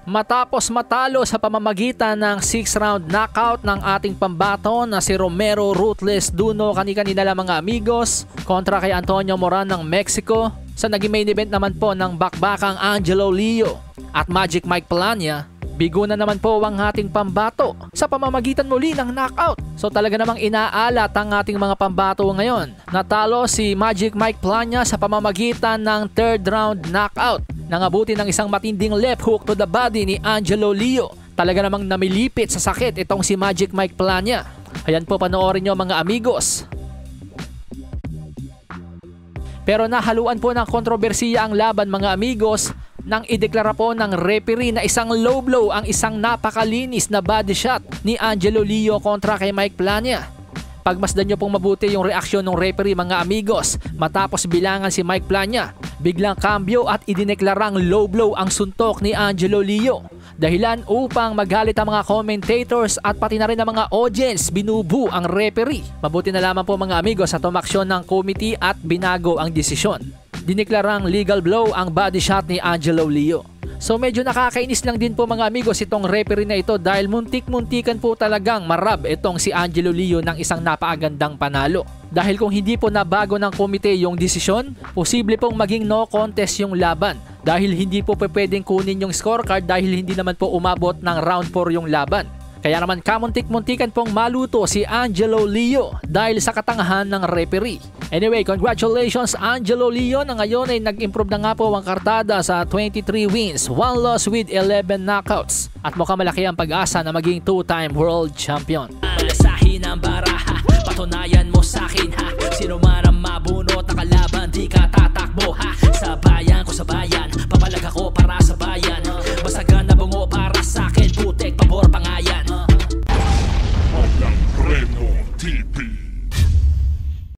Matapos matalo sa pamamagitan ng 6th-round knockout ng ating pambato na si Romero Ruthless Duno kani-kanina lang mga amigos kontra kay Antonio Moran ng Mexico, sa naging main event naman po ng bakbakang Angelo Leo at Magic Mike Plania, bigo na naman po ang ating pambato sa pamamagitan muli ng knockout. So talaga namang inaalat ang ating mga pambato ngayon. Natalo si Magic Mike Plania sa pamamagitan ng 3rd round knockout. Nangabuti ng isang matinding left hook to the body ni Angelo Leo. Talaga namang namilipit sa sakit itong si Magic Mike Plania. Ayan po, panoorin nyo mga amigos. Pero nahaluan po ng kontrobersiya ang laban mga amigos nang ideklara po ng referee na isang low blow ang isang napakalinis na body shot ni Angelo Leo kontra kay Mike Plania. Pagmasdan nyo pong mabuti yung reaksyon ng referee mga amigos matapos bilangan si Mike Plania. Biglang kambyo at idineklarang low blow ang suntok ni Angelo Leo. Dahilan upang magalit ang mga commentators at pati na rin ang mga audience, binubu ang referee. Mabuti na lamang po mga amigos sa tumaksyon ng committee at binago ang desisyon. Dineklarang legal blow ang body shot ni Angelo Leo. So medyo nakakainis lang din po mga amigos itong referee na ito dahil muntik-muntikan po talagang marab itong si Angelo Leo ng isang napakagandang panalo. Dahil kung hindi po nabago ng komite yung desisyon, posible pong maging no contest yung laban. Dahil hindi po pwedeng kunin yung scorecard dahil hindi naman po umabot ng round 4 yung laban. Kaya naman kamuntik-muntikan pong maluto si Angelo Leo dahil sa katangahan ng referee. Anyway, congratulations Angelo Leo na ngayon ay nag-improve na nga po ang kartada sa 23 wins, 1 loss with 11 knockouts. At mukhang malaki ang pag-asa na maging 2-time world champion. Palasahin ang baraha, patunayan mo sa'kin ha. Sino man ang mabunot na kalaban, di ka tatakbo ha. Sa bayan ko sa bayan.